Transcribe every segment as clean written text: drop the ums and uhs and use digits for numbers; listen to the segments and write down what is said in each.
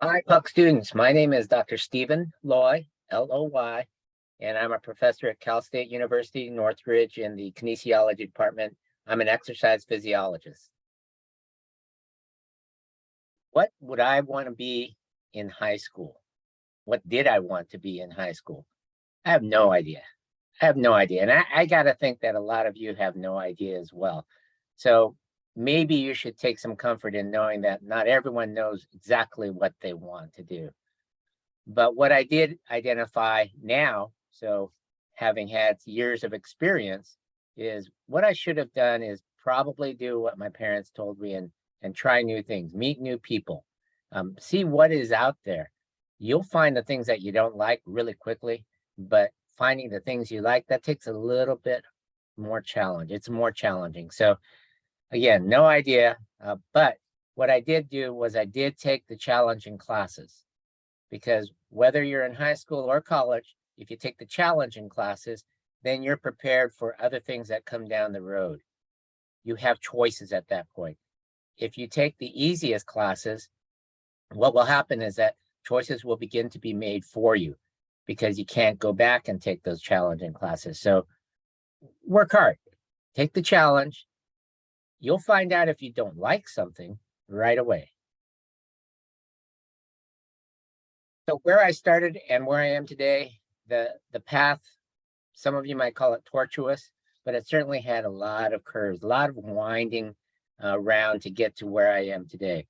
Hi, PUC students. My name is Dr. Stephen Loy, L-O-Y, and I'm a professor at Cal State University, Northridge in the Kinesiology department. I'm an exercise physiologist. What would I want to be in high school? What did I want to be in high school? I have no idea. I have no idea. And I got to think that a lot of you have no idea as well. So maybe you should take some comfort in knowing that not everyone knows exactly what they want to do. But what I did identify now, so having had years of experience, is what I should have done is probably do what my parents told me and try new things, meet new people, see what is out there. You'll find the things that you don't like really quickly, but finding the things you like, that takes a little bit more challenge. It's more challenging. So again, no idea. But what I did do was I did take the challenging classes, because whether you're in high school or college, if you take the challenging classes, then you're prepared for other things that come down the road. You have choices at that point. If you take the easiest classes, what will happen is that choices will begin to be made for you because you can't go back and take those challenging classes. So work hard, take the challenge. You'll find out if you don't like something right away. So where I started and where I am today, the path, some of you might call it tortuous, but it certainly had a lot of curves, a lot of winding around to get to where I am today.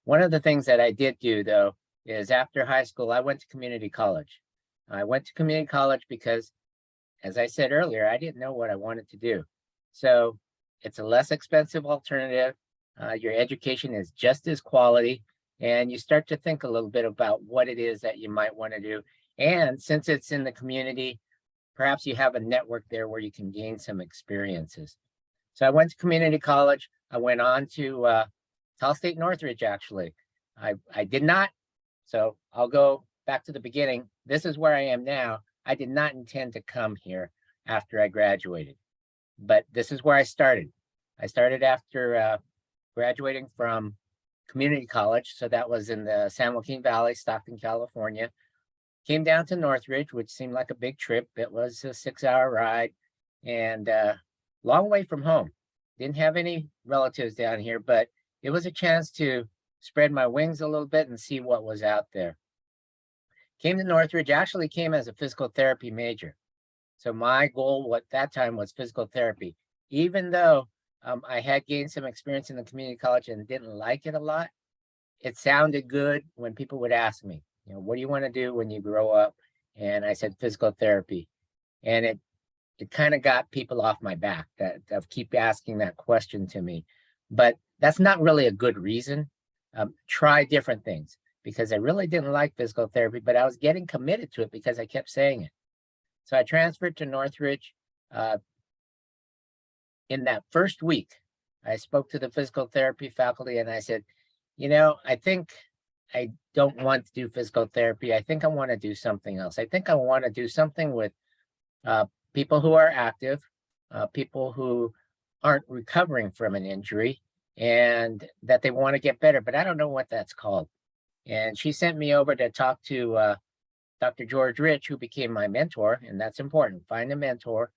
One of the things that I did do, though, is after high school, I went to community college. I went to community college because, as I said earlier, I didn't know what I wanted to do. So it's a less expensive alternative. Your education is just as quality, and you start to think a little bit about what it is that you might want to do. And since it's in the community, perhaps you have a network there where you can gain some experiences. So I went to community college. I went on to Cal State Northridge, actually. I did not, so I'll go back to the beginning. This is where I am now. I did not intend to come here after I graduated, but this is where I started. I started after graduating from community college. So that was in the San Joaquin Valley, Stockton, California. Came down to Northridge, which seemed like a big trip. It was a 6-hour ride and long way from home. Didn't have any relatives down here, but it was a chance to spread my wings a little bit and see what was out there. Came to Northridge, actually came as a physical therapy major. So my goal at that time was physical therapy. Even though I had gained some experience in the community college and didn't like it a lot, it sounded good when people would ask me, what do you want to do when you grow up? And I said physical therapy. And it kind of got people off my back that keep asking that question to me. But that's not really a good reason. Try different things, because I really didn't like physical therapy, but I was getting committed to it because I kept saying it. So I transferred to Northridge. In that first week, I spoke to the physical therapy faculty and I said, I think I don't want to do physical therapy. I think I want to do something else. I think I want to do something with people who are active, people who aren't recovering from an injury, and that they want to get better, but I don't know what that's called. And she sent me over to talk to Dr. George Rich, who became my mentor, and that's important. Find a mentor.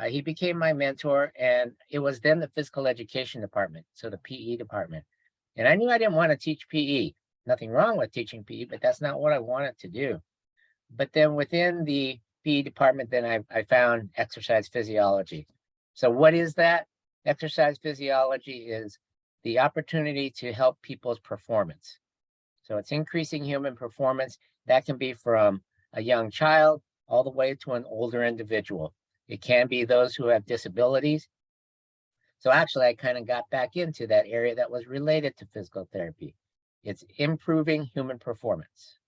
He became my mentor, and it was then the physical education department, so the PE department. And I knew I didn't want to teach PE. Nothing wrong with teaching PE, but that's not what I wanted to do. But then within the PE department, then I found exercise physiology. So what is that? Exercise physiology is the opportunity to help people's performance. So it's increasing human performance. That can be from a young child all the way to an older individual. It can be those who have disabilities. So actually, I kind of got back into that area that was related to physical therapy. It's improving human performance.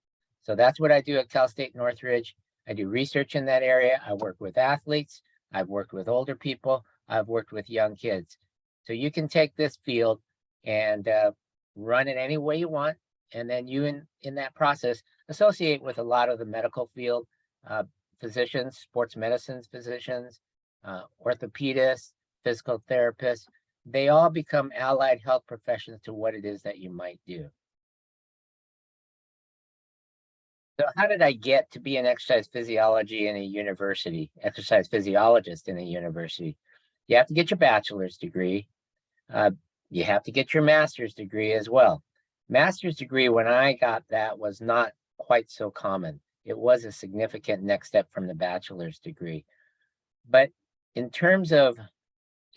So that's what I do at Cal State Northridge. I do research in that area. I work with athletes. I've worked with older people. I've worked with young kids. So you can take this field and run it any way you want. And then you, in that process, associate with a lot of the medical field, physicians, sports medicine physicians, orthopedists, physical therapists. They all become allied health professions to what it is that you might do. So how did I get to be an exercise physiology in a university, exercise physiologist in a university? You have to get your bachelor's degree. Uh, you have to get your master's degree as well. Master's degree, when I got that, was not quite so common. It was a significant next step from the bachelor's degree. But in terms of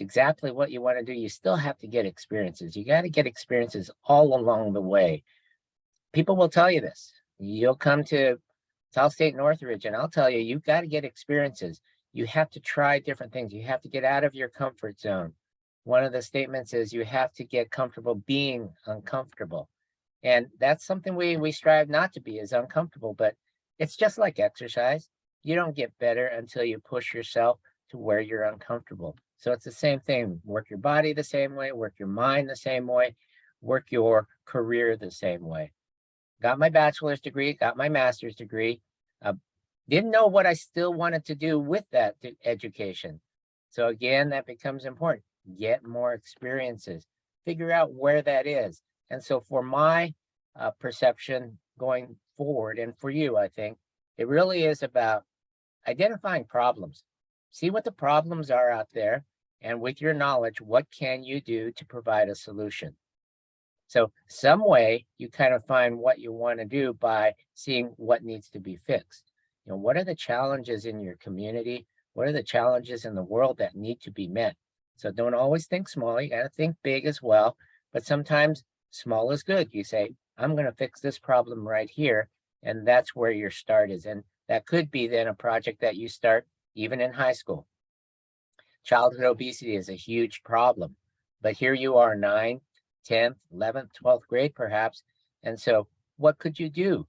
exactly what you want to do, you still have to get experiences. You got to get experiences all along the way. People will tell you this. You'll come to South State Northridge, and I'll tell you, you've got to get experiences. You have to try different things. You have to get out of your comfort zone. One of the statements is you have to get comfortable being uncomfortable. And that's something we strive not to be, is uncomfortable, but it's just like exercise. You don't get better until you push yourself to where you're uncomfortable. So it's the same thing. Work your body the same way, work your mind the same way, work your career the same way. Got my bachelor's degree, got my master's degree. Uh, didn't know what I still wanted to do with that education. So again, that becomes important. Get more experiences, figure out where that is. And so for my perception going forward, and for you, I think, it really is about identifying problems. See what the problems are out there, and with your knowledge, what can you do to provide a solution? So some way you kind of find what you want to do by seeing what needs to be fixed. You know, what are the challenges in your community? What are the challenges in the world that need to be met? So don't always think small. You got to think big as well. But sometimes small is good. You say, I'm going to fix this problem right here. And that's where your start is. And that could be then a project that you start even in high school. Childhood obesity is a huge problem. But here you are, 9, 10th, 11th, 12th grade, perhaps. And so what could you do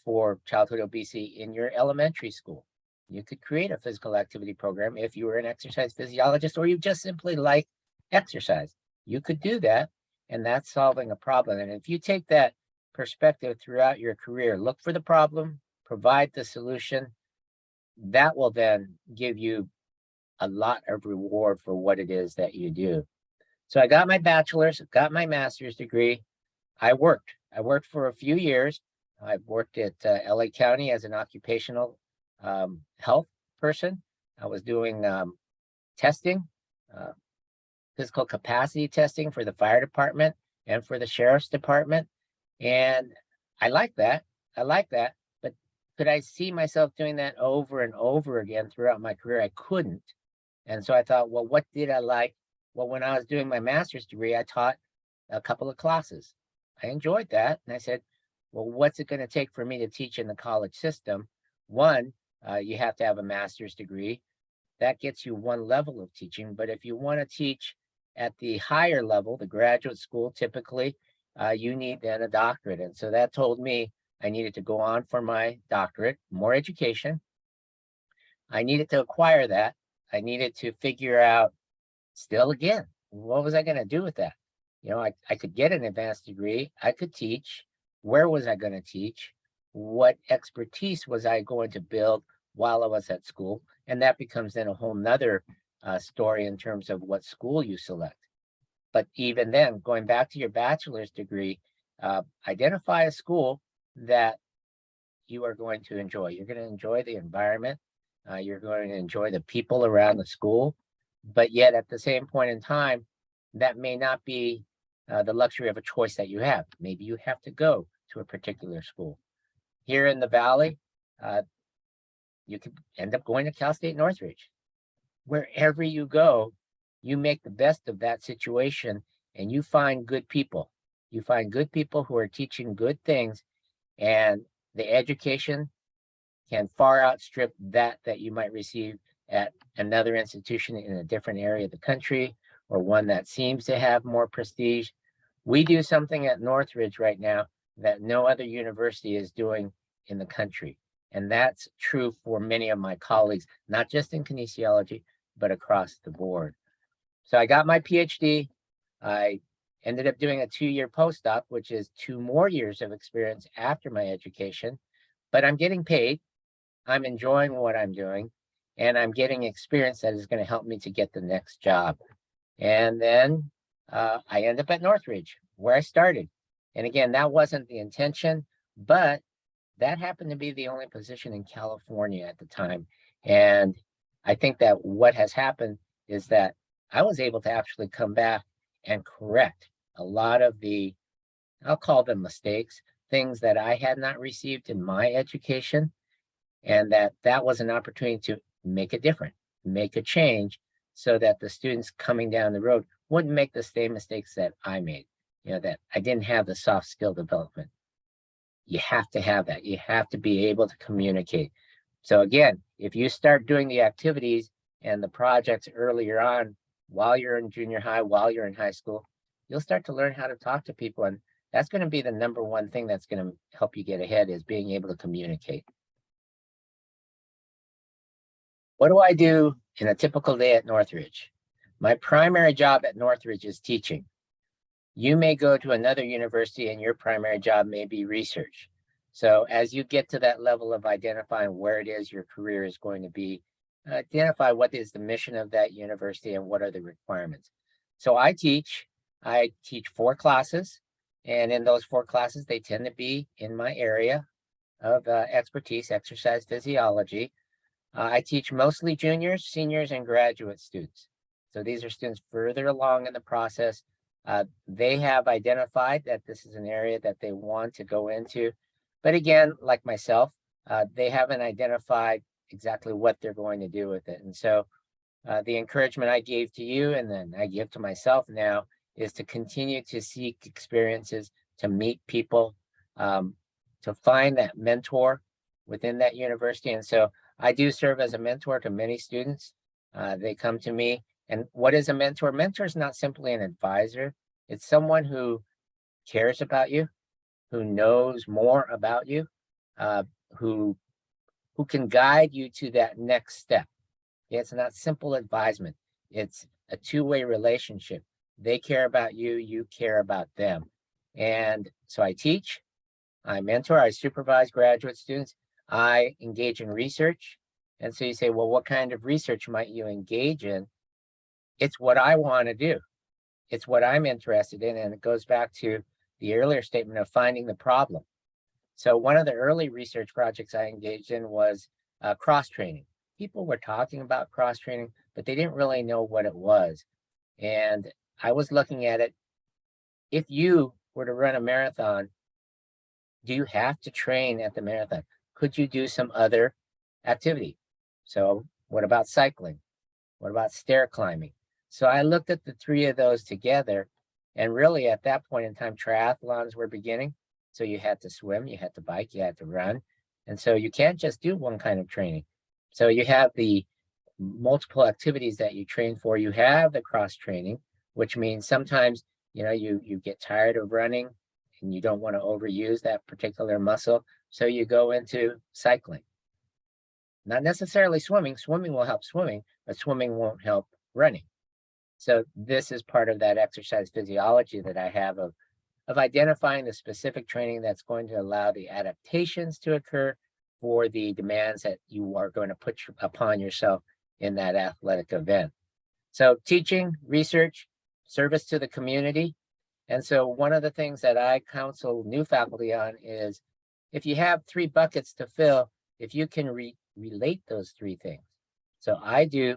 for childhood obesity in your elementary school? You could create a physical activity program if you were an exercise physiologist or you just simply like exercise. You could do that, and that's solving a problem. And if you take that perspective throughout your career, look for the problem, provide the solution, that will then give you a lot of reward for what it is that you do. So I got my bachelor's, got my master's degree. I worked for a few years. I worked at LA County as an occupational health person. I was doing testing, uh, physical capacity testing for the fire department and for the sheriff's department. And I like that. I like that. But could I see myself doing that over and over again throughout my career? I couldn't. And so I thought, well, what did I like? Well, when I was doing my master's degree, I taught a couple of classes. I enjoyed that. And I said, well, what's it going to take for me to teach in the college system? One, you have to have a master's degree. That gets you one level of teaching. But if you want to teach at the higher level, the graduate school, typically, you need then a doctorate. And so that told me I needed to go on for my doctorate, more education. I needed to acquire that. I needed to figure out still again, what was I going to do with that? You know, I could get an advanced degree. I could teach. Where was I going to teach? What expertise was I going to build while I was at school? And that becomes then a whole nother story in terms of what school you select. But even then, going back to your bachelor's degree, identify a school that you are going to enjoy. You're going to enjoy the environment. You're going to enjoy the people around the school. But yet at the same point in time, that may not be the luxury of a choice that you have. Maybe you have to go to a particular school. Here in the Valley, you could end up going to Cal State Northridge. Wherever you go, you make the best of that situation and you find good people. You find good people who are teaching good things, and the education can far outstrip that you might receive at another institution in a different area of the country, or one that seems to have more prestige. We do something at Northridge right now that no other university is doing in the country. And that's true for many of my colleagues, not just in kinesiology, but across the board. So I got my PhD. I ended up doing a 2-year postdoc, which is 2 more years of experience after my education, but I'm getting paid. I'm enjoying what I'm doing, and I'm getting experience that is going to help me to get the next job. And then I end up at Northridge, where I started. And again, that wasn't the intention, but that happened to be the only position in California at the time. And I think that what has happened is that I was able to actually come back and correct a lot of the, I'll call them mistakes, things that I had not received in my education, and that was an opportunity to make a difference, make a change, so that the students coming down the road wouldn't make the same mistakes that I made, that I didn't have the soft skill development. You have to have that. You have to be able to communicate. So again, if you start doing the activities and the projects earlier on, while you're in junior high, while you're in high school, you'll start to learn how to talk to people. And that's going to be the number one thing that's going to help you get ahead, is being able to communicate. What do I do in a typical day at Northridge? My primary job at Northridge is teaching. You may go to another university and your primary job may be research. So as you get to that level of identifying where it is your career is going to be, identify what is the mission of that university and what are the requirements. So I teach 4 classes, and in those 4 classes, they tend to be in my area of expertise, exercise physiology. I teach mostly juniors, seniors, and graduate students. So these are students further along in the process. They have identified that this is an area that they want to go into. But again, like myself, they haven't identified exactly what they're going to do with it. And so the encouragement I gave to you, and then I give to myself now, is to continue to seek experiences, to meet people, to find that mentor within that university. And so I do serve as a mentor to many students. They come to me. And what is a mentor? Mentor is not simply an advisor. It's someone who cares about you, who knows more about you, who can guide you to that next step. It's not simple advisement. It's a two-way relationship. They care about you, you care about them. And so I teach, I mentor, I supervise graduate students, I engage in research. And so you say, well, what kind of research might you engage in? It's what I want to do. It's what I'm interested in. And it goes back to the earlier statement of finding the problem. So one of the early research projects I engaged in was cross-training. People were talking about cross-training, but they didn't really know what it was. And I was looking at it. If you were to run a marathon, do you have to train at the marathon? Could you do some other activity? So what about cycling? What about stair climbing? So I looked at the 3 of those together, and really at that point in time, triathlons were beginning. So you had to swim, you had to bike, you had to run. And so you can't just do one kind of training. So you have the multiple activities that you train for. You have the cross training, which means sometimes, you get tired of running and you don't want to overuse that particular muscle. So you go into cycling. Not necessarily swimming. Swimming will help swimming, but swimming won't help running. So this is part of that exercise physiology that I have of identifying the specific training that's going to allow the adaptations to occur for the demands that you are going to put upon yourself in that athletic event. So teaching, research, service to the community. And so one of the things that I counsel new faculty on is, if you have 3 buckets to fill, if you can relate those 3 things. So I do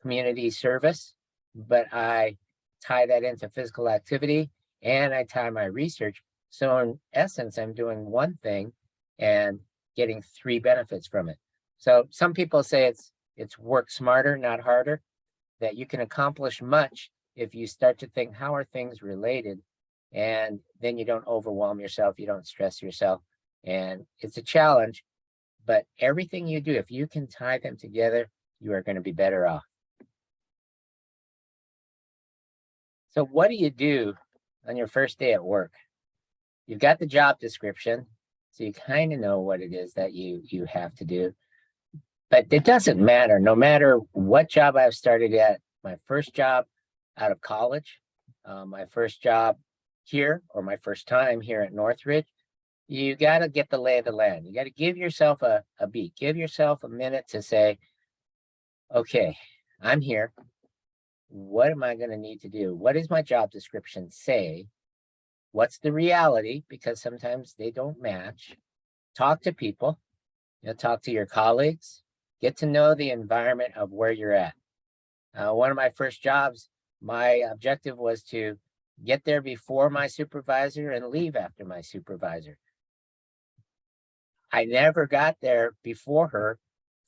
community service, but I tie that into physical activity and I tie my research. So in essence, I'm doing one thing and getting 3 benefits from it. So some people say it's work smarter, not harder, that you can accomplish much if you start to think, how are things related? And then you don't overwhelm yourself, you don't stress yourself. And it's a challenge, but everything you do, if you can tie them together, you are going to be better off. So what do you do on your first day at work? You've got the job description, so you kind of know what it is that you have to do. But it doesn't matter. No matter what job I've started at, my first job out of college, my first job here, or my first time here at Northridge, you got to get the lay of the land. You got to give yourself a beat. Give yourself a minute to say, okay, I'm here. What am I going to need to do? What does my job description say? What's the reality? Because sometimes they don't match. talk to people, talk to your colleagues, get to know the environment of where you're at. One of my first jobs, my objective was to get there before my supervisor and leave after my supervisor. I never got there before her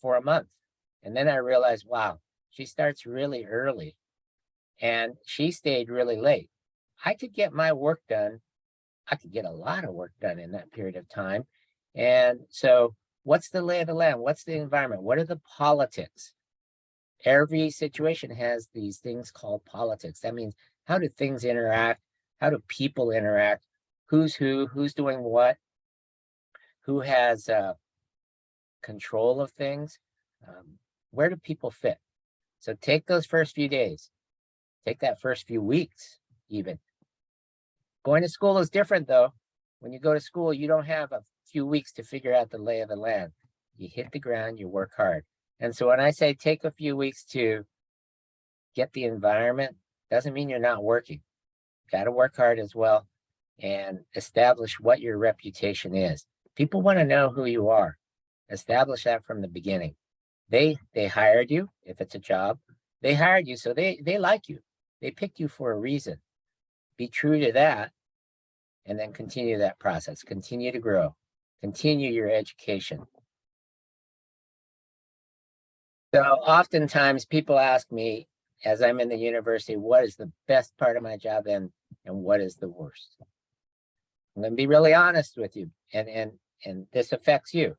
for a month. And then I realized, wow, she starts really early and she stayed really late. I could get my work done. I could get a lot of work done in that period of time. And so what's the lay of the land? What's the environment? What are the politics? Every situation has these things called politics. That means, how do things interact? How do people interact? Who's who? Who's doing what? Who has control of things? Where do people fit? So take those first few days. Take that first few weeks, even. Going to school is different, though. When you go to school, you don't have a few weeks to figure out the lay of the land. You hit the ground, you work hard. And so when I say take a few weeks to get the environment, doesn't mean you're not working. You got to work hard as well and establish what your reputation is. People want to know who you are. Establish that from the beginning. They hired you, if it's a job. They hired you, so they like you. They picked you for a reason. Be true to that, and then continue that process. Continue to grow. Continue your education. So oftentimes people ask me, as I'm in the university, what is the best part of my job and what is the worst? I'm going to be really honest with you, and this affects you.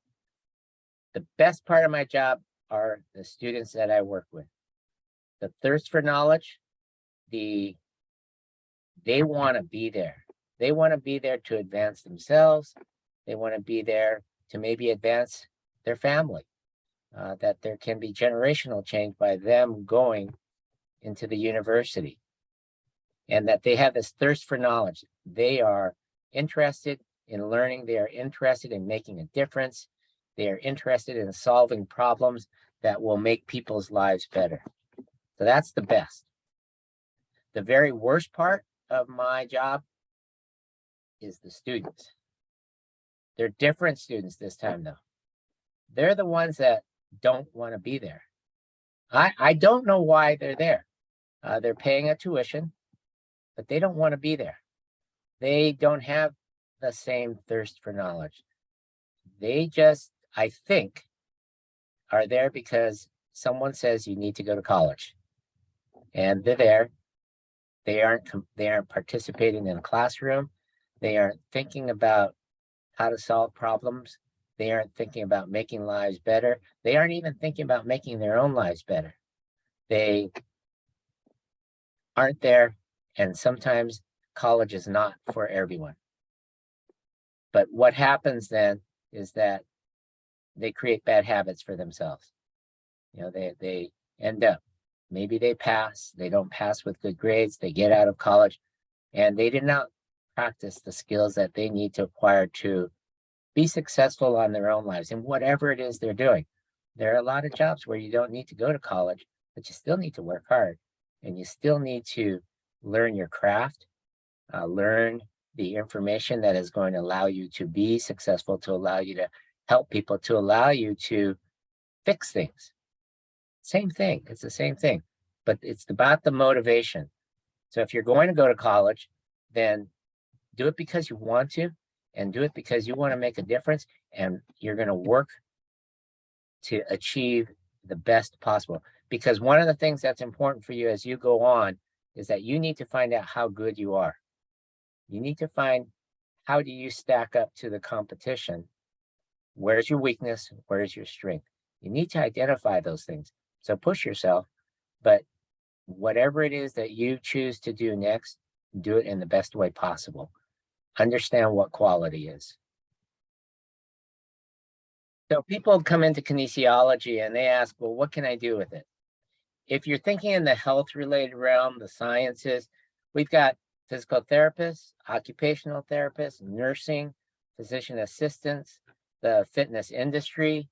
The best part of my job are the students that I work with. The thirst for knowledge, they want to be there. They want to be there to advance themselves. They want to be there to maybe advance their family. That there can be generational change by them going into the university. And that they have this thirst for knowledge. They are interested in learning. They are interested in making a difference. They are interested in solving problems that will make people's lives better. So that's the best. The very worst part of my job is the students. They're different students this time, though. They're the ones that don't want to be there. I don't know why they're there. They're paying a tuition, but they don't want to be there. They don't have the same thirst for knowledge. They just, I think, are there because someone says you need to go to college. And they're there. They aren't participating in a classroom. They aren't thinking about how to solve problems. They aren't thinking about making lives better. They aren't even thinking about making their own lives better. They aren't there, and sometimes college is not for everyone. But what happens then is that they create bad habits for themselves. They end up, maybe they pass, they don't pass with good grades, they get out of college, and they did not practice the skills that they need to acquire to be successful on their own lives in whatever it is they're doing. There are a lot of jobs where you don't need to go to college, but you still need to work hard, and you still need to learn your craft, learn the information that is going to allow you to be successful, to allow you to help people, to allow you to fix things. Same thing. It's the same thing, but it's about the motivation. So if you're going to go to college, then do it because you want to, and do it because you want to make a difference, and you're going to work to achieve the best possible. Because one of the things that's important for you as you go on is that you need to find out how good you are. You need to find, how do you stack up to the competition? Where's your weakness? Where's your strength? You need to identify those things. So push yourself, but whatever it is that you choose to do next, do it in the best way possible. Understand what quality is. So people come into kinesiology and they ask, well, what can I do with it? If you're thinking in the health-related realm, the sciences, we've got physical therapists, occupational therapists, nursing, physician assistants, the fitness industry.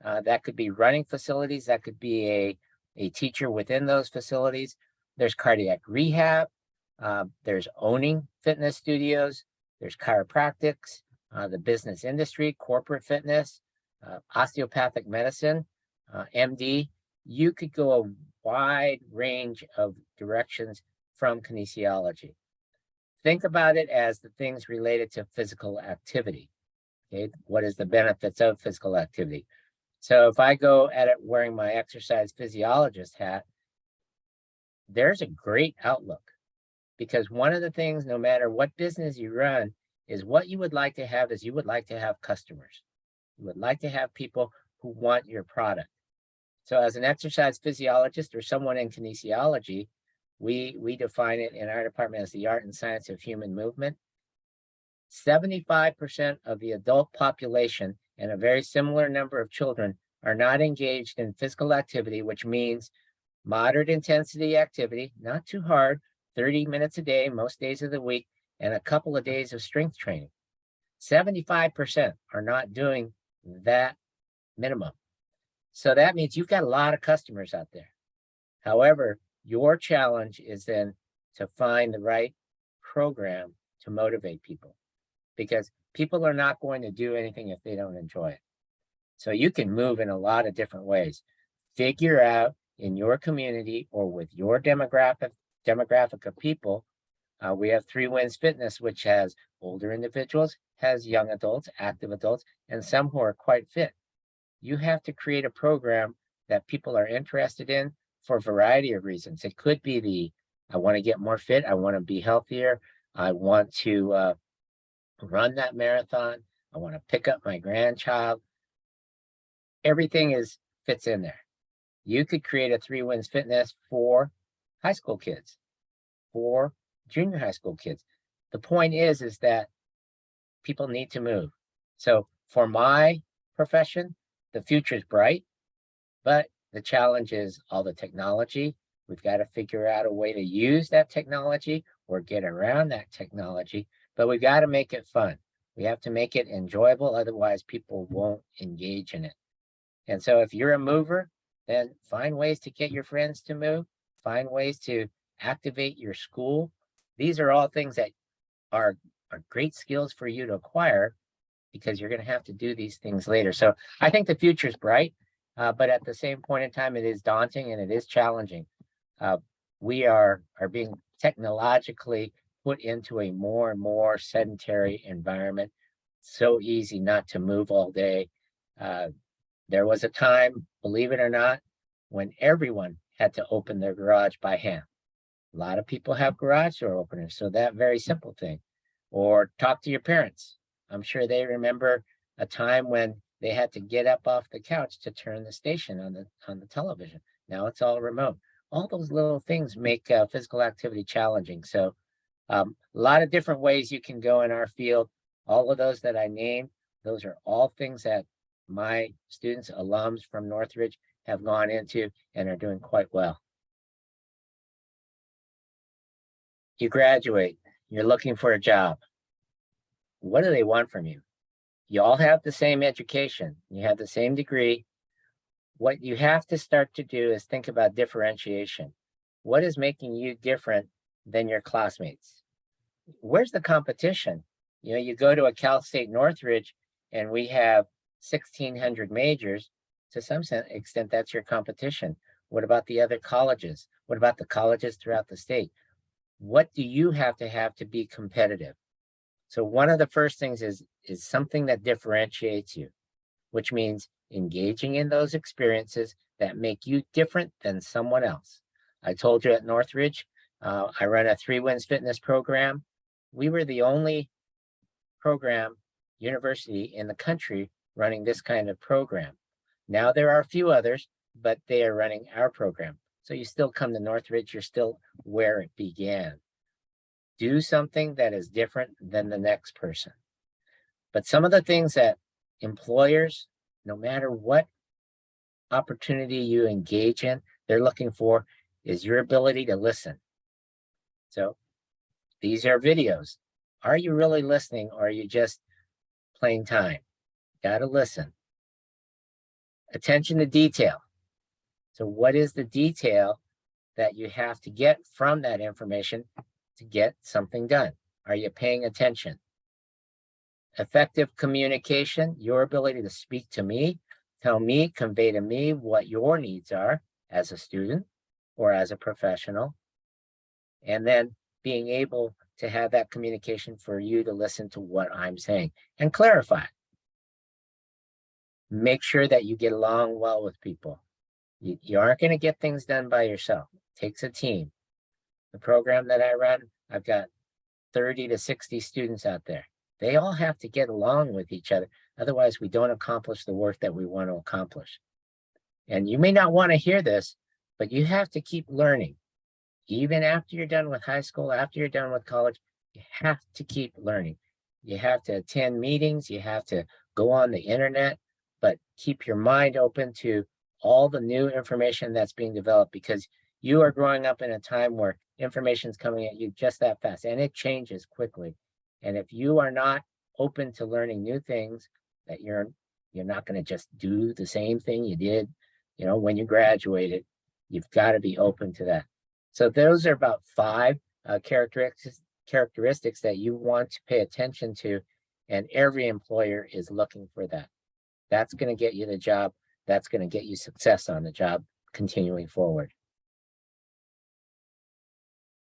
That could be running facilities. That could be a teacher within those facilities. There's cardiac rehab. There's owning fitness studios. There's chiropractics. the business industry, corporate fitness, osteopathic medicine, MD. You could go a wide range of directions from kinesiology. Think about it as the things related to physical activity. Okay, what is the benefits of physical activity? So if I go at it wearing my exercise physiologist hat, there's a great outlook, because one of the things, no matter what business you run, is what you would like to have is you would like to have customers. You would like to have people who want your product. So as an exercise physiologist or someone in kinesiology, we define it in our department as the art and science of human movement. 75% of the adult population and a very similar number of children are not engaged in physical activity, which means moderate intensity activity, not too hard, 30 minutes a day, most days of the week, and a couple of days of strength training. 75% are not doing that minimum. So that means you've got a lot of customers out there. However, your challenge is then to find the right program to motivate people, because people are not going to do anything if they don't enjoy it. So you can move in a lot of different ways. Figure out in your community or with your demographic of people. We have 3 Wins Fitness, which has older individuals, has young adults, active adults, and some who are quite fit. You have to create a program that people are interested in for a variety of reasons. It could be I want to get more fit, I want to be healthier, I want to run that marathon, I want to pick up my grandchild. Everything fits in there. You could create a 3 Wins Fitness for high school kids, for junior high school kids. The point is that people need to move. So for my profession, the future is bright, but the challenge is all the technology. We've got to figure out a way to use that technology or get around that technology, but we've got to make it fun. We have to make it enjoyable, otherwise people won't engage in it. And so if you're a mover, then find ways to get your friends to move, find ways to activate your school. These are all things that are great skills for you to acquire, because you're going to have to do these things later. So I think the future is bright, but at the same point in time, it is daunting and it is challenging. We are being technologically put into a more and more sedentary environment. So easy not to move all day. There was a time, believe it or not, when everyone had to open their garage by hand. A lot of people have garage door openers, so that very simple thing. Or talk to your parents. I'm sure they remember a time when they had to get up off the couch to turn the station on the television. Now it's all remote. All those little things make physical activity challenging. So a lot of different ways you can go in our field. All of those that I named, those are all things that my students, alums from Northridge have gone into and are doing quite well. You graduate, you're looking for a job. What do they want from you? You all have the same education, you have the same degree. What you have to start to do is think about differentiation. What is making you different than your classmates? Where's the competition? You know, you go to a Cal State Northridge and we have 1,600 majors. To some extent, that's your competition. What about the other colleges? What about the colleges throughout the state? What do you have to be competitive? So one of the first things is something that differentiates you, which means engaging in those experiences that make you different than someone else. I told you at Northridge, I run a 3 Wins Fitness program. We were the only program university in the country running this kind of program. Now there are a few others, but they are running our program. So you still come to Northridge, you're still where it began. Do something that is different than the next person. But some of the things that employers, no matter what opportunity you engage in, they're looking for is your ability to listen. So these are videos. Are you really listening, or are you just playing time? Gotta listen. Attention to detail. So what is the detail that you have to get from that information to get something done? Are you paying attention? Effective communication, your ability to speak to me, tell me, convey to me what your needs are as a student or as a professional. And then being able to have that communication for you to listen to what I'm saying and clarify. Make sure that you get along well with people. You aren't going to get things done by yourself. It takes a team. The program that I run, I've got 30 to 60 students out there. They all have to get along with each other. Otherwise, we don't accomplish the work that we want to accomplish. And you may not want to hear this, but you have to keep learning. Even after you're done with high school, after you're done with college, you have to keep learning. You have to attend meetings, you have to go on the internet, but keep your mind open to all the new information that's being developed, because you are growing up in a time where information is coming at you just that fast, and it changes quickly. And if you are not open to learning new things, that you're not going to just do the same thing you did, when you graduated. You've got to be open to that. So those are about 5 characteristics that you want to pay attention to, and every employer is looking for that. That's going to get you the job. That's going to get you success on the job continuing forward.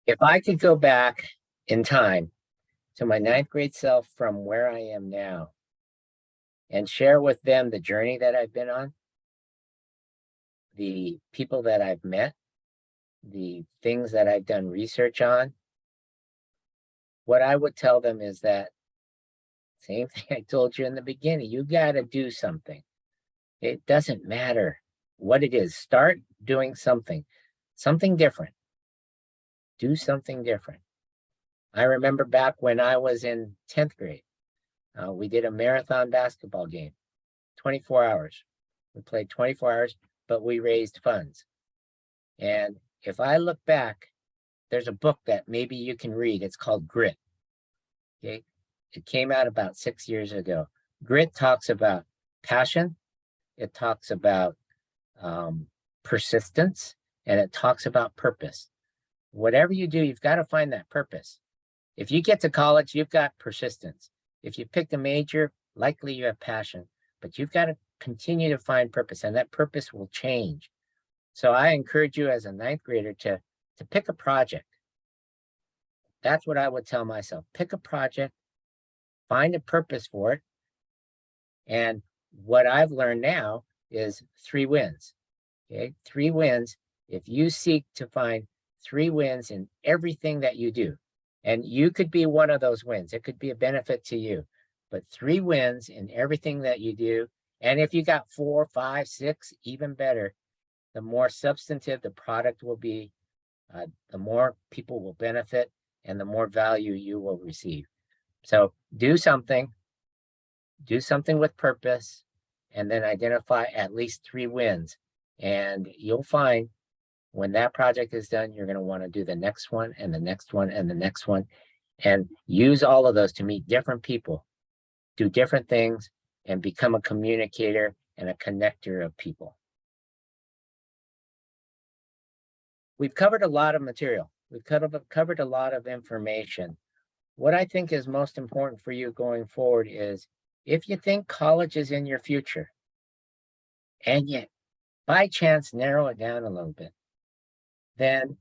If I could go back in time to my 9th grade self from where I am now and share with them the journey that I've been on, the people that I've met, the things that I've done research on, what I would tell them is that same thing I told you in the beginning, you got to do something. It doesn't matter what it is. Start doing something different. Do something different. I remember back when I was in 10th grade, we did a marathon basketball game, 24 hours. We played 24 hours, but we raised funds. And if I look back, there's a book that maybe you can read. It's called Grit. Okay. It came out about 6 years ago. Grit talks about passion. It talks about persistence, and it talks about purpose. Whatever you do, you've got to find that purpose. If you get to college, you've got persistence. If you pick a major, likely you have passion, but you've got to continue to find purpose, and that purpose will change. So I encourage you as a 9th grader to pick a project. That's what I would tell myself. Pick a project, find a purpose for it. And what I've learned now is 3 wins. Okay, 3 wins. If you seek to find 3 wins in everything that you do, and you could be one of those wins, it could be a benefit to you, but 3 wins in everything that you do. And if you got 4, 5, 6, even better, the more substantive the product will be, the more people will benefit, and the more value you will receive. So do something with purpose, and then identify at least 3 wins. And you'll find when that project is done, you're going to want to do the next one and the next one and the next one, and use all of those to meet different people, do different things, and become a communicator and a connector of people. We've covered a lot of material. We've covered a lot of information. What I think is most important for you going forward is, if you think college is in your future, and yet by chance narrow it down a little bit, then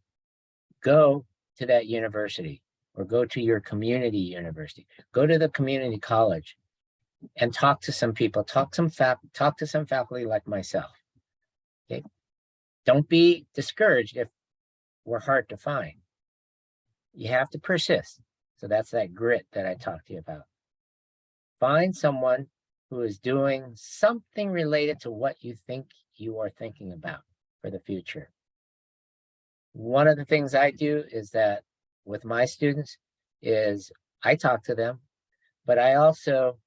go to that university, or go to your community university, go to the community college and talk to some people, talk to some faculty like myself. Okay? Don't be discouraged if we're hard to find. You have to persist. So that's that grit that I talked to you about. Find someone who is doing something related to what you think you are thinking about for the future. One of the things I do is that with my students is I talk to them, but I also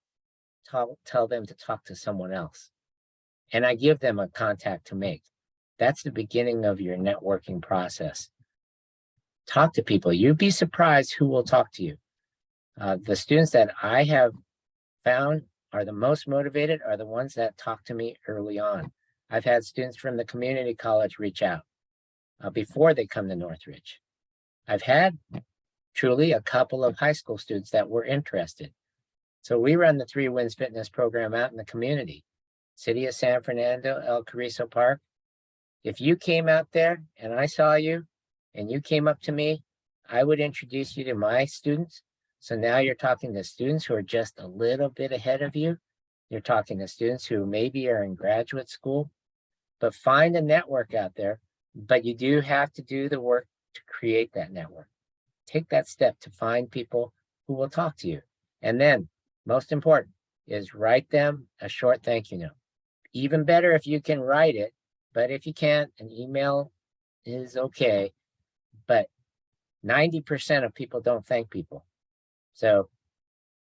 tell them to talk to someone else. And I give them a contact to make. That's the beginning of your networking process. Talk to people. You'd be surprised who will talk to you. The students that I have found are the most motivated are the ones that talk to me early on. I've had students from the community college reach out before they come to Northridge. I've had truly a couple of high school students that were interested. So we run the Three Winds Fitness program out in the community, City of San Fernando, El Carrizo Park. If you came out there and I saw you and you came up to me, I would introduce you to my students. So now you're talking to students who are just a little bit ahead of you. You're talking to students who maybe are in graduate school, but find a network out there. But you do have to do the work to create that network. Take that step to find people who will talk to you. And then, most important, is write them a short thank you note. Even better if you can write it, but if you can't, an email is okay. But 90% of people don't thank people. So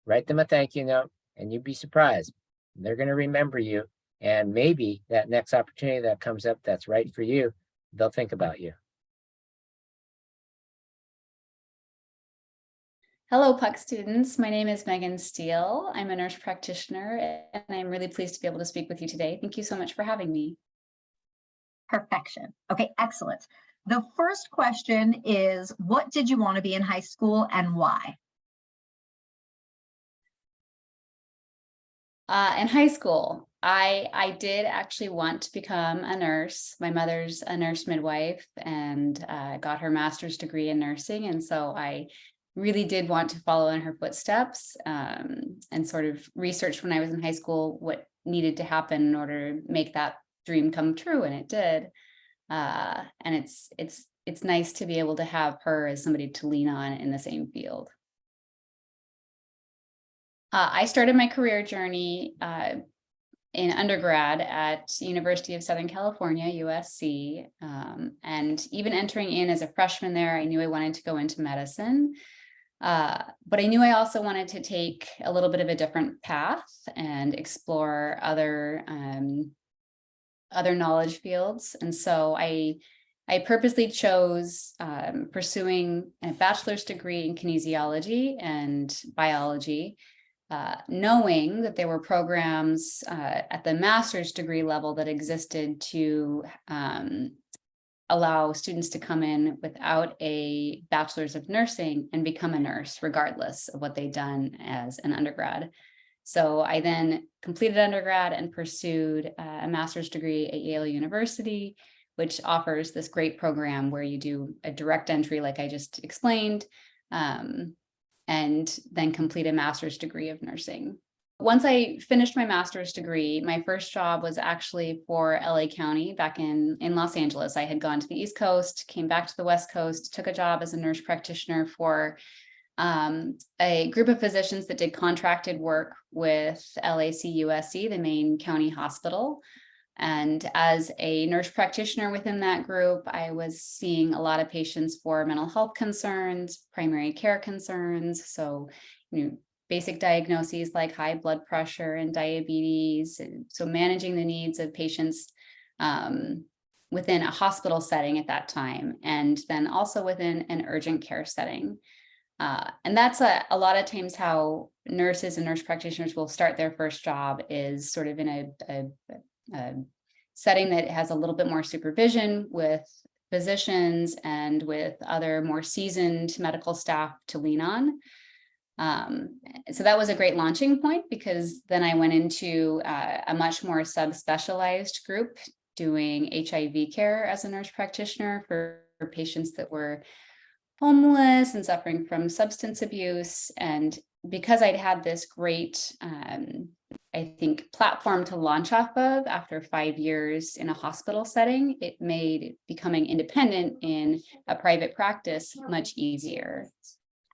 write them a thank you note and you'd be surprised. They're going to remember you. And maybe that next opportunity that comes up that's right for you, they'll think about you. Hello, PUC students. My name is Meghan Steele. I'm a nurse practitioner, and I'm really pleased to be able to speak with you today. Thank you so much for having me. Perfection. Okay, excellent. The first question is, what did you want to be in high school and why? In high school, I did actually want to become a nurse. My mother's a nurse midwife and got her master's degree in nursing. And so I really did want to follow in her footsteps and sort of researched when I was in high school what needed to happen in order to make that dream come true, and it did. And it's nice to be able to have her as somebody to lean on in the same field. I started my career journey in undergrad at University of Southern California, USC, and even entering in as a freshman there, I knew I wanted to go into medicine. But I knew I also wanted to take a little bit of a different path and explore other knowledge fields. And so I purposely chose pursuing a bachelor's degree in kinesiology and biology, knowing that there were programs at the master's degree level that existed to allow students to come in without a bachelor's of nursing and become a nurse, regardless of what they'd done as an undergrad. So I then completed undergrad and pursued a master's degree at Yale University, which offers this great program where you do a direct entry, like I just explained, and then complete a master's degree of nursing. Once I finished my master's degree, my first job was actually for LA County back in Los Angeles. I had gone to the East Coast, came back to the West Coast, took a job as a nurse practitioner for a group of physicians that did contracted work with LACUSC, the main county hospital. And as a nurse practitioner within that group, I was seeing a lot of patients for mental health concerns, primary care concerns. So, basic diagnoses like high blood pressure and diabetes. And so managing the needs of patients within a hospital setting at that time, and then also within an urgent care setting. And that's a lot of times how nurses and nurse practitioners will start their first job, is sort of in a setting that has a little bit more supervision with physicians and with other more seasoned medical staff to lean on. So that was a great launching point, because then I went into a much more subspecialized group doing HIV care as a nurse practitioner for patients that were homeless and suffering from substance abuse. And because I'd had this great, I think, platform to launch off of after 5 years in a hospital setting, it made becoming independent in a private practice much easier.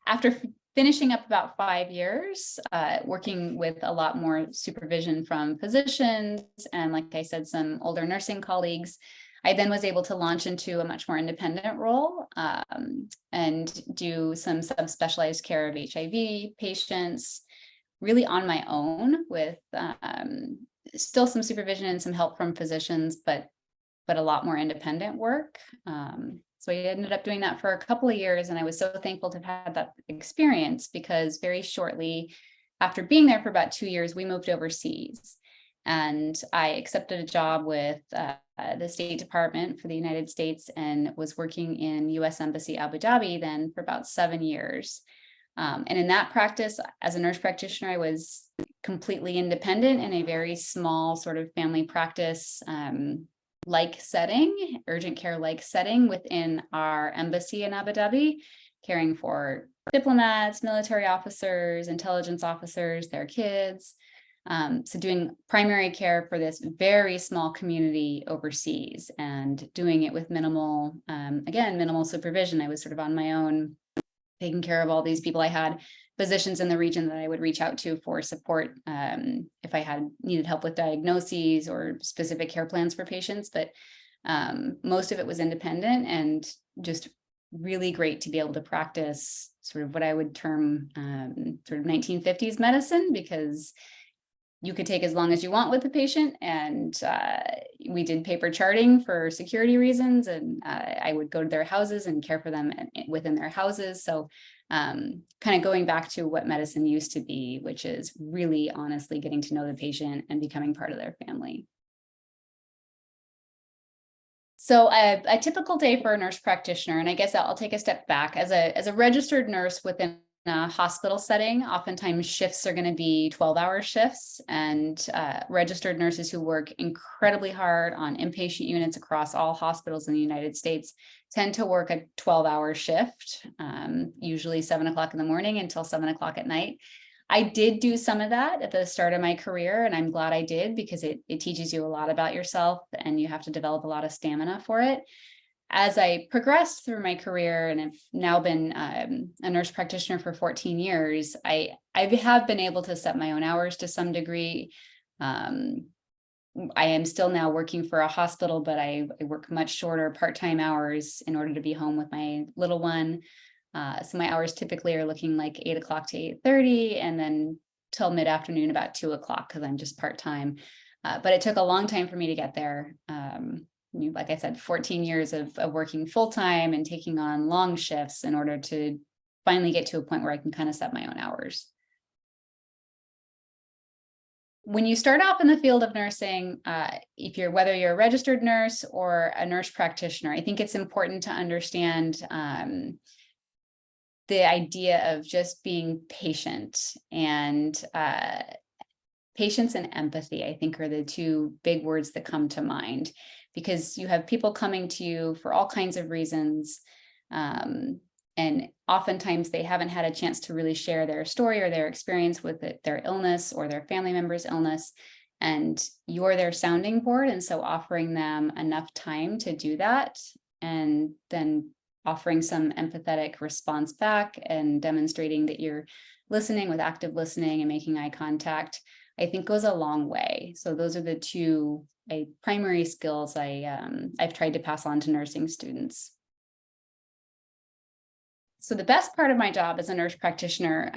After finishing up about 5 years, working with a lot more supervision from physicians and, like I said, some older nursing colleagues, I then was able to launch into a much more independent role and do some subspecialized care of HIV patients, really on my own, with still some supervision and some help from physicians, but a lot more independent work. So I ended up doing that for a couple of years, and I was so thankful to have had that experience, because very shortly after being there for about 2 years, we moved overseas. And I accepted a job with the State Department for the United States and was working in U.S. Embassy Abu Dhabi then for about 7 years. And in that practice, as a nurse practitioner, I was completely independent in a very small sort of family practice like setting, urgent care like setting within our embassy in Abu Dhabi, caring for diplomats, military officers, intelligence officers, their kids. So doing primary care for this very small community overseas and doing it with minimal, again, minimal supervision. I was sort of on my own, taking care of all these people. I had physicians in the region that I would reach out to for support if I had needed help with diagnoses or specific care plans for patients. But most of it was independent and just really great to be able to practice sort of what I would term sort of 1950s medicine, because you could take as long as you want with the patient. And we did paper charting for security reasons. And I would go to their houses and care for them within their houses. So kind of going back to what medicine used to be, which is really honestly getting to know the patient and becoming part of their family. So a typical day for a nurse practitioner, and I guess I'll take a step back, as a registered nurse within a hospital setting, oftentimes shifts are going to be 12-hour shifts, and registered nurses who work incredibly hard on inpatient units across all hospitals in the United States tend to work a 12-hour shift, usually 7 o'clock in the morning until 7 o'clock at night. I did do some of that at the start of my career, and I'm glad I did, because it teaches you a lot about yourself and you have to develop a lot of stamina for it. As I progressed through my career and have now been a nurse practitioner for 14 years, I have been able to set my own hours to some degree. I am still now working for a hospital, but I work much shorter part-time hours in order to be home with my little one. So my hours typically are looking like 8 o'clock to 8:30, and then till mid-afternoon about 2 o'clock, because I'm just part-time. But it took a long time for me to get there. Like I said, 14 years of working full-time and taking on long shifts in order to finally get to a point where I can kind of set my own hours. When you start off in the field of nursing, whether you're a registered nurse or a nurse practitioner, I think it's important to understand the idea of just being patient, and patience and empathy, I think, are the two big words that come to mind, because you have people coming to you for all kinds of reasons. And oftentimes they haven't had a chance to really share their story or their experience with their illness or their family member's illness. And you're their sounding board. And so offering them enough time to do that, and then offering some empathetic response back and demonstrating that you're listening with active listening and making eye contact, I think goes a long way. So those are the two primary skills I've tried to pass on to nursing students. So the best part of my job as a nurse practitioner,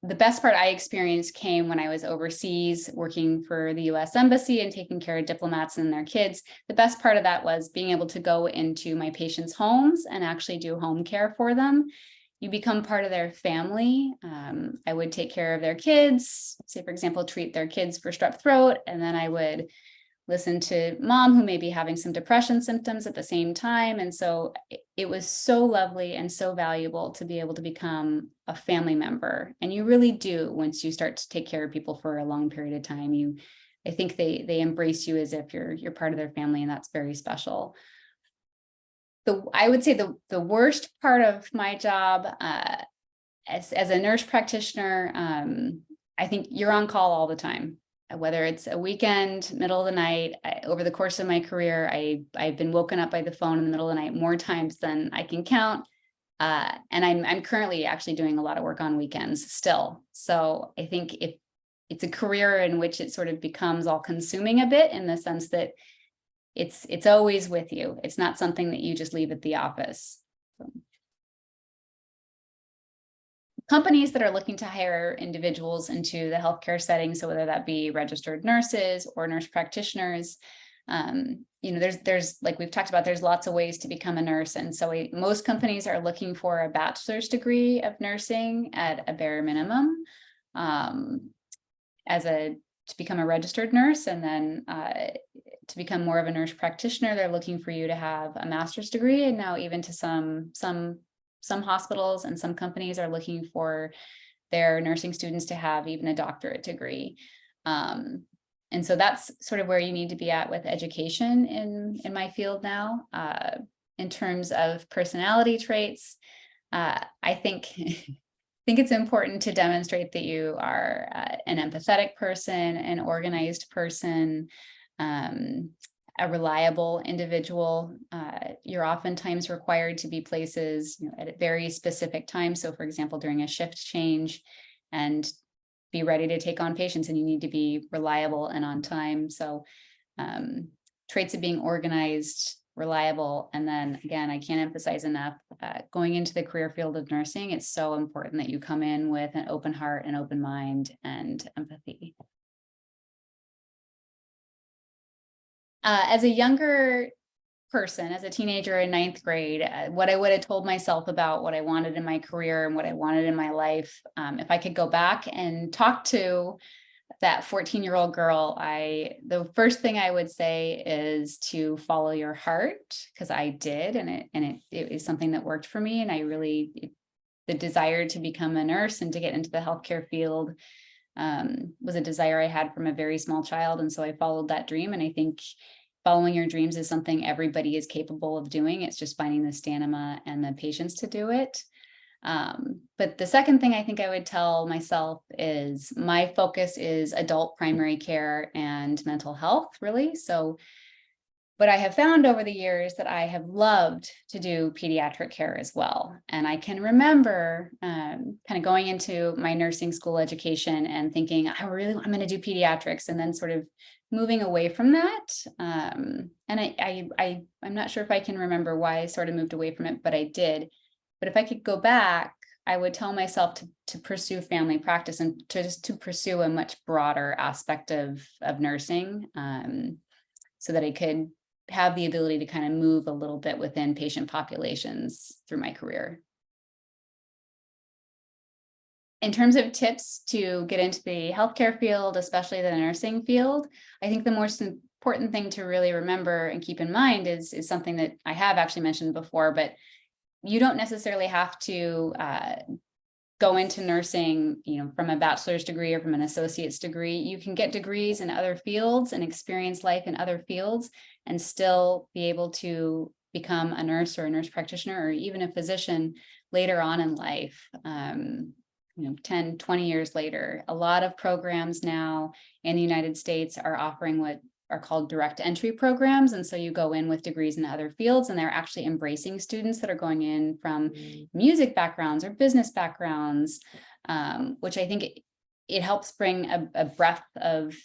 the best part I experienced came when I was overseas working for the US Embassy and taking care of diplomats and their kids. The best part of that was being able to go into my patients' homes and actually do home care for them. You become part of their family. I would take care of their kids, say, for example, treat their kids for strep throat, and then I would listen to mom who may be having some depression symptoms at the same time. And so it was so lovely and so valuable to be able to become a family member. And you really do, once you start to take care of people for a long period of time, I think they embrace you as if you're part of their family, and that's very special. I would say the worst part of my job as a nurse practitioner, I think you're on call all the time. Whether it's a weekend, middle of the night, over the course of my career, I've been woken up by the phone in the middle of the night more times than I can count. And I'm currently actually doing a lot of work on weekends still. So I think if it's a career in which it sort of becomes all consuming a bit, in the sense that it's always with you. It's not something that you just leave at the office. Companies that are looking to hire individuals into the healthcare setting, so whether that be registered nurses or nurse practitioners, there's like we've talked about, there's lots of ways to become a nurse. And so most companies are looking for a bachelor's degree of nursing at a bare minimum to become a registered nurse. And then to become more of a nurse practitioner, they're looking for you to have a master's degree, and now even to some some hospitals and some companies are looking for their nursing students to have even a doctorate degree. And so that's sort of where you need to be at with education in my field now. In terms of personality traits, I think it's important to demonstrate that you are an empathetic person, an organized person, a reliable individual. You're oftentimes required to be places, at very specific times. So for example, during a shift change, and be ready to take on patients, and you need to be reliable and on time. So traits of being organized, reliable, and then again, I can't emphasize enough, going into the career field of nursing, it's so important that you come in with an open heart, an open mind, and empathy. As a younger person, as a teenager in 9th grade, what I would have told myself about what I wanted in my career and what I wanted in my life, if I could go back and talk to that 14-year-old girl, the first thing I would say is to follow your heart, because I did, and it is something that worked for me, and the desire to become a nurse and to get into the healthcare field was a desire I had from a very small child, and so I followed that dream. And I think following your dreams is something everybody is capable of doing. It's just finding the stamina and the patience to do it. But the second thing I think I would tell myself is my focus is adult primary care and mental health, really. So, but I have found over the years that I have loved to do pediatric care as well. And I can remember kind of going into my nursing school education and thinking, I'm going to do pediatrics, and then sort of moving away from that. And I'm not sure if I can remember why I sort of moved away from it, but I did. But if I could go back, I would tell myself to pursue family practice and to pursue a much broader aspect of nursing, so that I could have the ability to kind of move a little bit within patient populations through my career. In terms of tips to get into the healthcare field, especially the nursing field, I think the most important thing to really remember and keep in mind is something that I have actually mentioned before, but you don't necessarily have to go into nursing, from a bachelor's degree or from an associate's degree. You can get degrees in other fields and experience life in other fields and still be able to become a nurse or a nurse practitioner or even a physician later on in life. 10, 20 years later, a lot of programs now in the United States are offering what are called direct entry programs. And so you go in with degrees in other fields, and they're actually embracing students that are going in from music backgrounds or business backgrounds, which I think it helps bring a breath of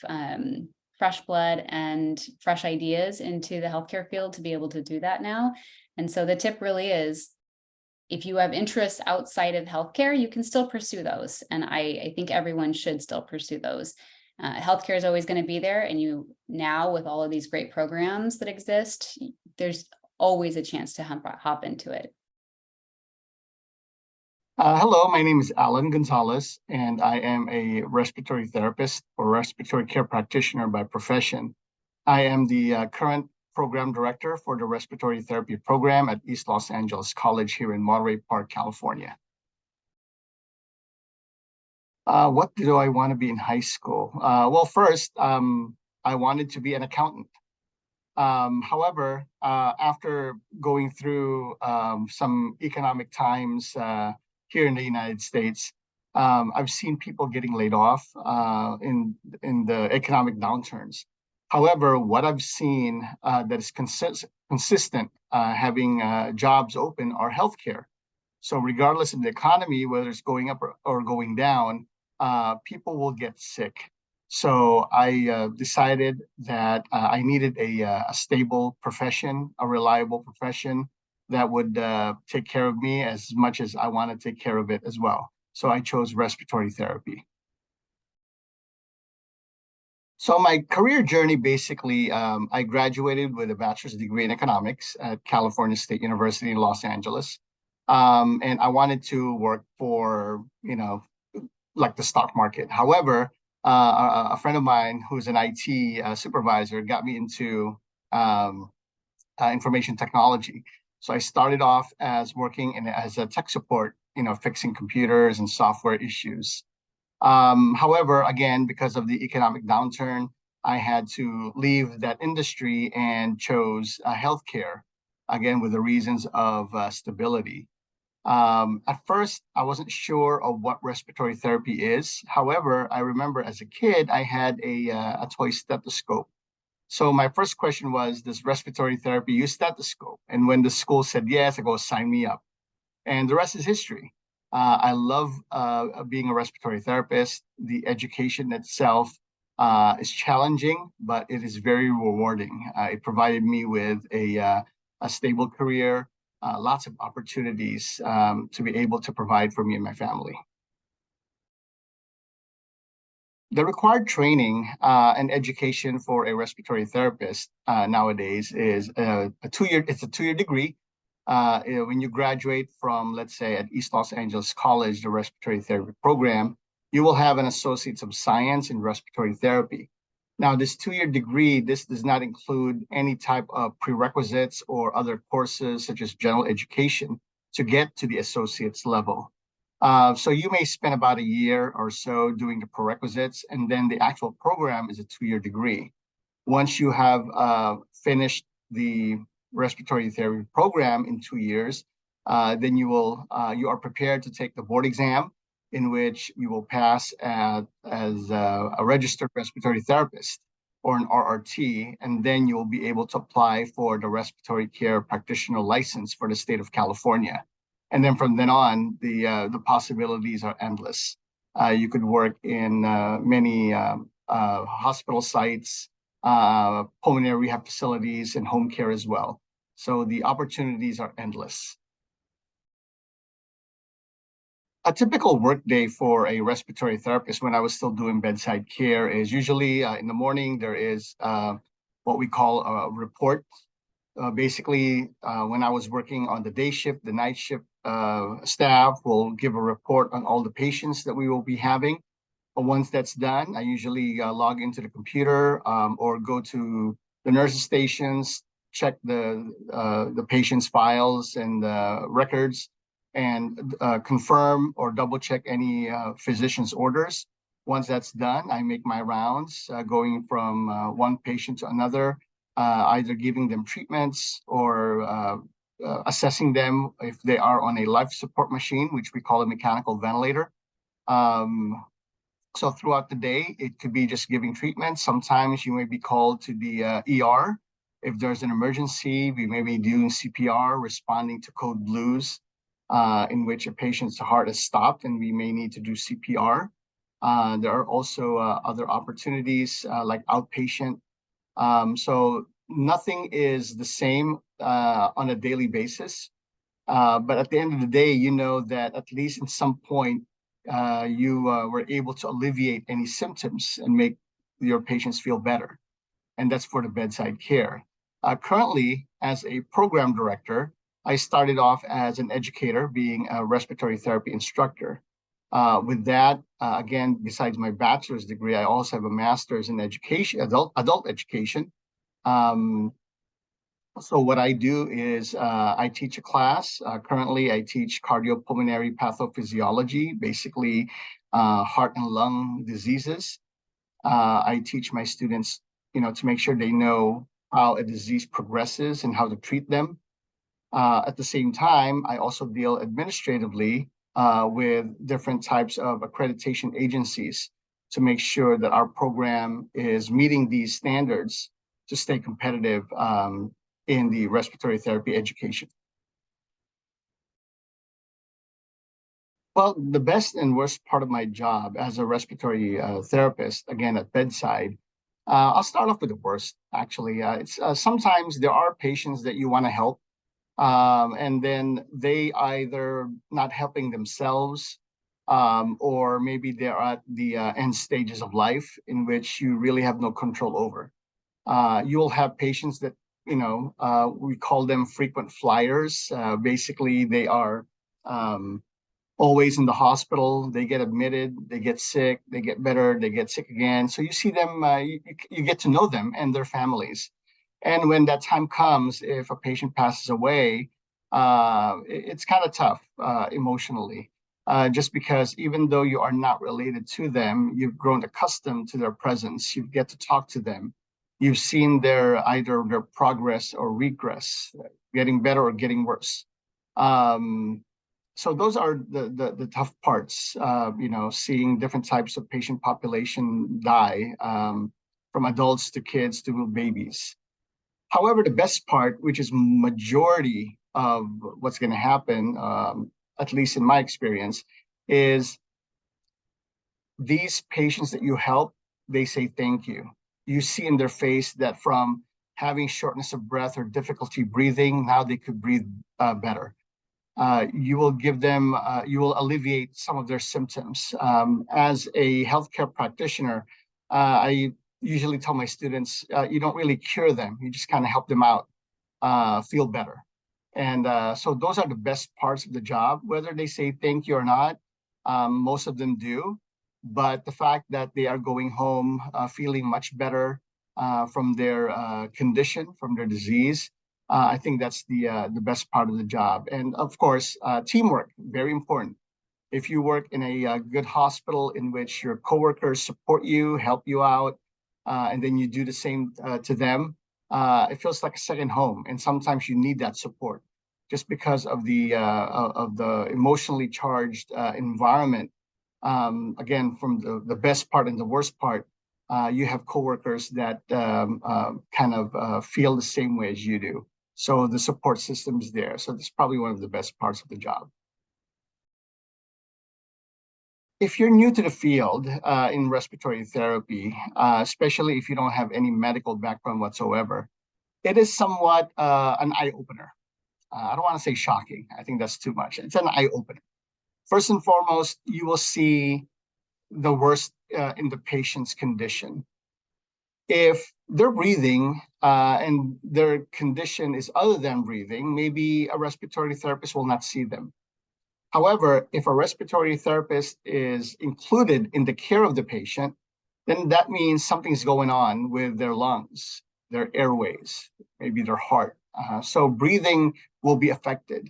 fresh blood and fresh ideas into the healthcare field to be able to do that now. And so the tip really is, if you have interests outside of healthcare, you can still pursue those. And I think everyone should still pursue those. Healthcare is always going to be there. And now with all of these great programs that exist, there's always a chance to hop into it. Hello, my name is Allan Gonzales, and I am a respiratory therapist or respiratory care practitioner by profession. I am the current program director for the respiratory therapy program at East Los Angeles College here in Monterey Park, California. What do I want to be in high school? Well, first, I wanted to be an accountant. However, after going through some economic times here in the United States, I've seen people getting laid off in the economic downturns. However, what I've seen that is consistent having jobs open are healthcare. So regardless of the economy, whether it's going up or going down, people will get sick. So I decided that I needed a stable profession, a reliable profession that would take care of me as much as I want to take care of it as well. So I chose respiratory therapy. So my career journey, basically, I graduated with a bachelor's degree in economics at California State University in Los Angeles. And I wanted to work for, like the stock market. However, a friend of mine who's an IT supervisor got me into information technology. So I started off as working as a tech support, fixing computers and software issues. However, again, because of the economic downturn, I had to leave that industry and chose healthcare, again, with the reasons of stability. At first, I wasn't sure of what respiratory therapy is. However, I remember as a kid, I had a toy stethoscope. So my first question was, does respiratory therapy use stethoscope? And when the school said yes, I go, sign me up. And the rest is history. I love being a respiratory therapist. The education itself is challenging, but it is very rewarding. It provided me with a stable career, lots of opportunities to be able to provide for me and my family. The required training and education for a respiratory therapist nowadays is a two-year. It's a two-year degree. When you graduate from, let's say, at East Los Angeles College, the respiratory therapy program, you will have an Associates of Science in Respiratory Therapy. Now, this two-year degree, this does not include any type of prerequisites or other courses such as general education to get to the associate's level. So you may spend about a year or so doing the prerequisites, and then the actual program is a two-year degree. Once you have finished the respiratory therapy program in 2 years, then you are prepared to take the board exam, in which you will pass as a registered respiratory therapist or an RRT, and then you will be able to apply for the respiratory care practitioner license for the state of California. And then from then on, the possibilities are endless. You could work in many hospital sites, pulmonary rehab facilities, and home care as well. So the opportunities are endless. A typical workday for a respiratory therapist when I was still doing bedside care is usually in the morning, there is what we call a report. Basically, when I was working on the day shift, the night shift staff will give a report on all the patients that we will be having. But once that's done, I usually log into the computer or go to the nurses' stations, check the patient's files and records, and confirm or double check any physician's orders. Once that's done, I make my rounds, going from one patient to another, either giving them treatments or assessing them if they are on a life support machine, which we call a mechanical ventilator. So throughout the day, it could be just giving treatment. Sometimes you may be called to the ER. If there's an emergency, we may be doing CPR, responding to code blues, in which a patient's heart has stopped and we may need to do CPR. There are also other opportunities like outpatient. So nothing is the same on a daily basis. But at the end of the day, you know that at least at some point, you were able to alleviate any symptoms and make your patients feel better. And that's for the bedside care. Currently, as a program director, I started off as an educator, being a respiratory therapy instructor. With that, again, besides my bachelor's degree, I also have a master's in education, adult education. So what I do is I teach a class. Currently, I teach cardiopulmonary pathophysiology, basically heart and lung diseases. I teach my students, to make sure they know how a disease progresses and how to treat them. At the same time, I also deal administratively with different types of accreditation agencies to make sure that our program is meeting these standards to stay competitive in the respiratory therapy education. Well, the best and worst part of my job as a respiratory therapist, again at bedside, I'll start off with the worst, actually. It's sometimes there are patients that you want to help, and then they either not helping themselves, or maybe they're at the end stages of life in which you really have no control over. You'll have patients that, we call them frequent flyers. Basically, they are always in the hospital. They get admitted, they get sick, they get better, they get sick again. So you see them, you get to know them and their families. And when that time comes, if a patient passes away, it's kind of tough emotionally, just because even though you are not related to them, you've grown accustomed to their presence. You get to talk to them. You've seen either their progress or regress, getting better or getting worse. So those are the tough parts, seeing different types of patient population die, from adults to kids to babies. However, the best part, which is majority of what's going to happen, at least in my experience, is these patients that you help, they say thank you. You see in their face that from having shortness of breath or difficulty breathing, now they could breathe better. You will give them, you will alleviate some of their symptoms. As a healthcare practitioner, I usually tell my students, you don't really cure them, you just kind of help them out feel better. And so those are the best parts of the job, whether they say thank you or not. Most of them do, but the fact that they are going home feeling much better from their condition, from their disease, I think that's the best part of the job. And of course, teamwork, very important. If you work in a good hospital in which your coworkers support you, help you out, and then you do the same to them, it feels like a second home. And sometimes you need that support, just because of the emotionally charged environment. Again, from the best part and the worst part, you have coworkers that kind of feel the same way as you do. So the support system is there. So that's probably one of the best parts of the job. If you're new to the field in respiratory therapy, especially if you don't have any medical background whatsoever, it is somewhat an eye-opener. I don't want to say shocking. I think that's too much. It's an eye-opener. First and foremost, you will see the worst in the patient's condition. If they're breathing and their condition is other than breathing, maybe a respiratory therapist will not see them. However, if a respiratory therapist is included in the care of the patient, then that means something's going on with their lungs, their airways, maybe their heart. So breathing will be affected.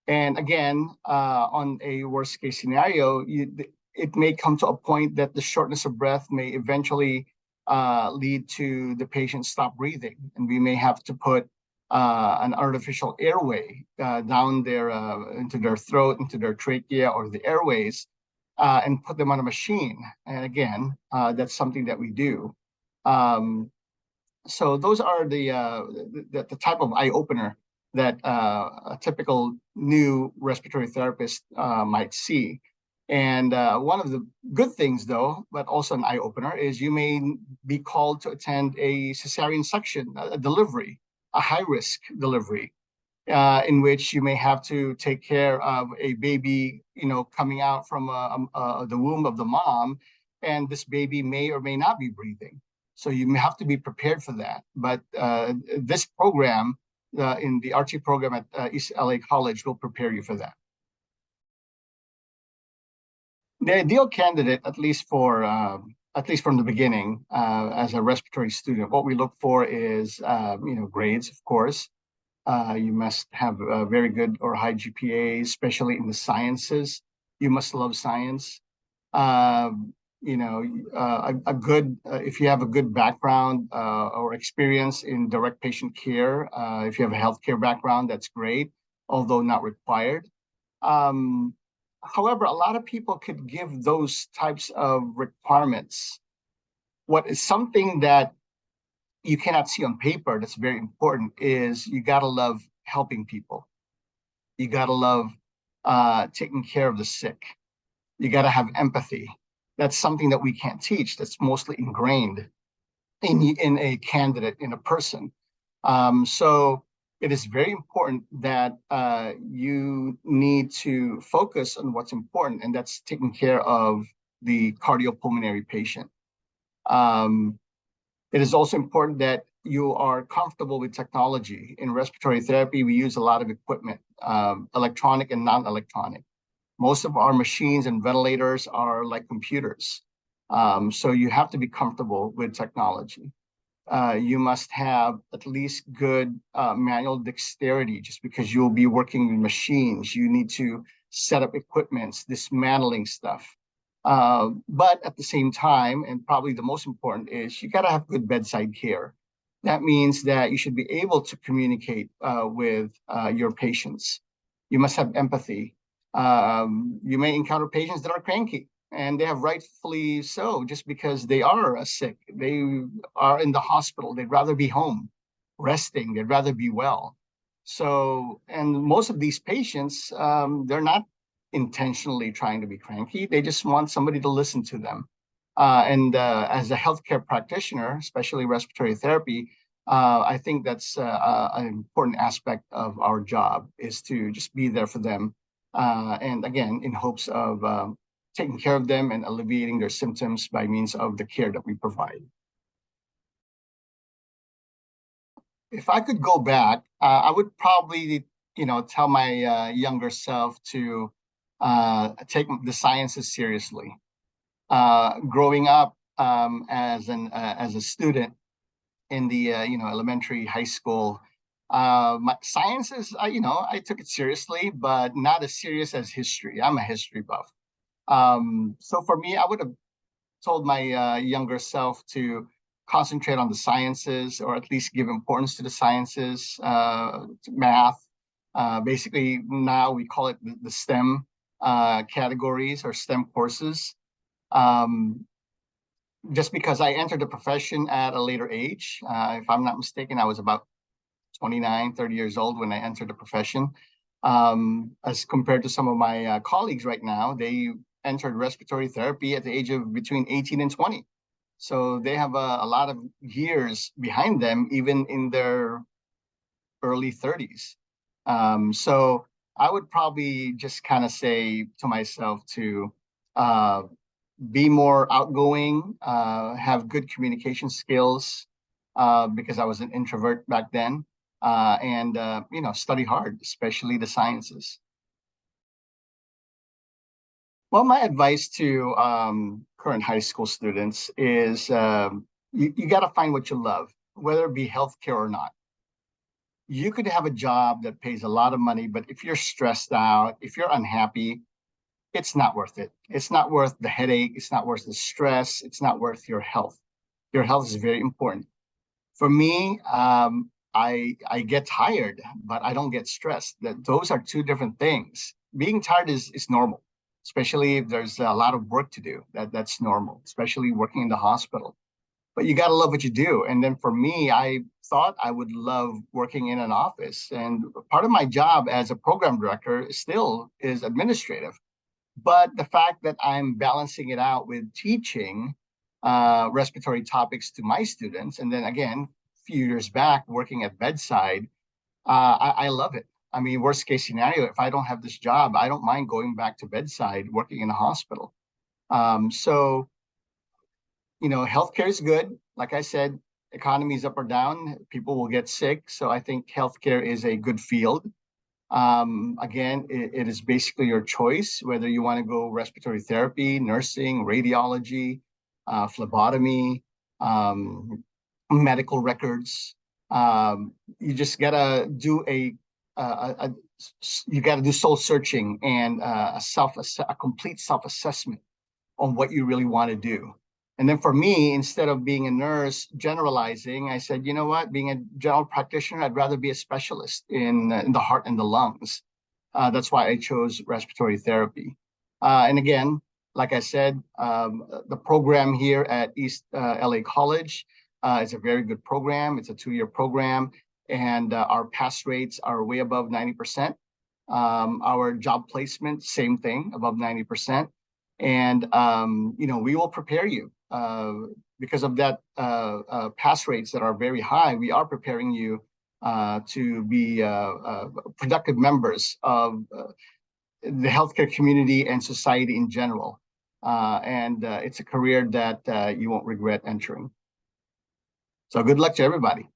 And again, on a worst case scenario, it may come to a point that the shortness of breath may eventually lead to the patient stop breathing. And we may have to put an artificial airway down there into their throat, into their trachea or the airways, and put them on a machine. And again, that's something that we do. So those are the type of eye opener that a typical new respiratory therapist might see. And one of the good things, though, but also an eye opener, is you may be called to attend a cesarean section, a delivery, a high-risk delivery, in which you may have to take care of a baby, coming out from the womb of the mom, and this baby may or may not be breathing. So you may have to be prepared for that. But this program, in the RT program at East LA College, will prepare you for that. The ideal candidate, at least from the beginning, as a respiratory student, what we look for is, grades, of course. You must have a very good or high GPA, especially in the sciences. You must love science. If you have a good background or experience in direct patient care, if you have a healthcare background, that's great, although not required. However, a lot of people could give those types of requirements. What is something that you cannot see on paper that's very important is you gotta love helping people. You gotta love taking care of the sick. You gotta have empathy. That's something that we can't teach. That's mostly ingrained in a candidate, in a person. So it is very important that you need to focus on what's important, and that's taking care of the cardiopulmonary patient. It is also important that you are comfortable with technology. In respiratory therapy, we use a lot of equipment, electronic and non-electronic. Most of our machines and ventilators are like computers. So you have to be comfortable with technology. you must have at least good manual dexterity, just because you'll be working with machines. You need to set up equipments, dismantling stuff. But at the same time, and probably the most important is, you got to have good bedside care. That means that you should be able to communicate with your patients. You must have empathy. You may encounter patients that are cranky, and they have rightfully so, just because they are sick. They are in the hospital. They'd rather be home, resting. They'd rather be well. So, and most of these patients, they're not intentionally trying to be cranky. They just want somebody to listen to them. And as a healthcare practitioner, especially respiratory therapy, I think that's an important aspect of our job, is to just be there for them. And again, in hopes of taking care of them and alleviating their symptoms by means of the care that we provide. If I could go back, I would probably, tell my younger self to take the sciences seriously. Growing up as a student in the elementary, high school, my sciences, I took it seriously, but not as serious as history. I'm a history buff. So for me, I would have told my younger self to concentrate on the sciences, or at least give importance to the sciences, to math. Basically, now we call it the STEM categories or STEM courses. Just because I entered the profession at a later age. If I'm not mistaken, I was about 29, 30 years old when I entered the profession. As compared to some of my colleagues right now, they entered respiratory therapy at the age of between 18 and 20. So they have a lot of years behind them, even in their early 30s. So I would probably just kind of say to myself to be more outgoing, have good communication skills, because I was an introvert back then, and study hard, especially the sciences. Well, my advice to current high school students is you got to find what you love, whether it be healthcare or not. You could have a job that pays a lot of money, but if you're stressed out, if you're unhappy, it's not worth it. It's not worth the headache. It's not worth the stress. It's not worth your health. Your health is very important. For me, I get tired, but I don't get stressed. Those are two different things. Being tired is normal, especially if there's a lot of work to do. That's normal, especially working in the hospital. But you got to love what you do. And then for me, I thought I would love working in an office. And part of my job as a program director still is administrative. But the fact that I'm balancing it out with teaching respiratory topics to my students, and then again, a few years back, working at bedside, I love it. I mean, worst case scenario, if I don't have this job, I don't mind going back to bedside, working in a hospital. So, healthcare is good. Like I said, economy is up or down. People will get sick. So I think healthcare is a good field. Again, it is basically your choice, whether you want to go respiratory therapy, nursing, radiology, phlebotomy, medical records. You just gotta do you gotta do soul searching and a complete self-assessment on what you really want to do. And then for me, instead of being a nurse generalizing, I said, you know what, being a general practitioner, I'd rather be a specialist in the heart and the lungs. That's why I chose respiratory therapy. And again, like I said, the program here at East LA College is a very good program. It's a 2-year program, and our pass rates are way above 90%. Our job placement, same thing, above 90%. And, we will prepare you. Because of that pass rates that are very high, we are preparing you to be productive members of the healthcare community and society in general. And it's a career that you won't regret entering. So good luck to everybody.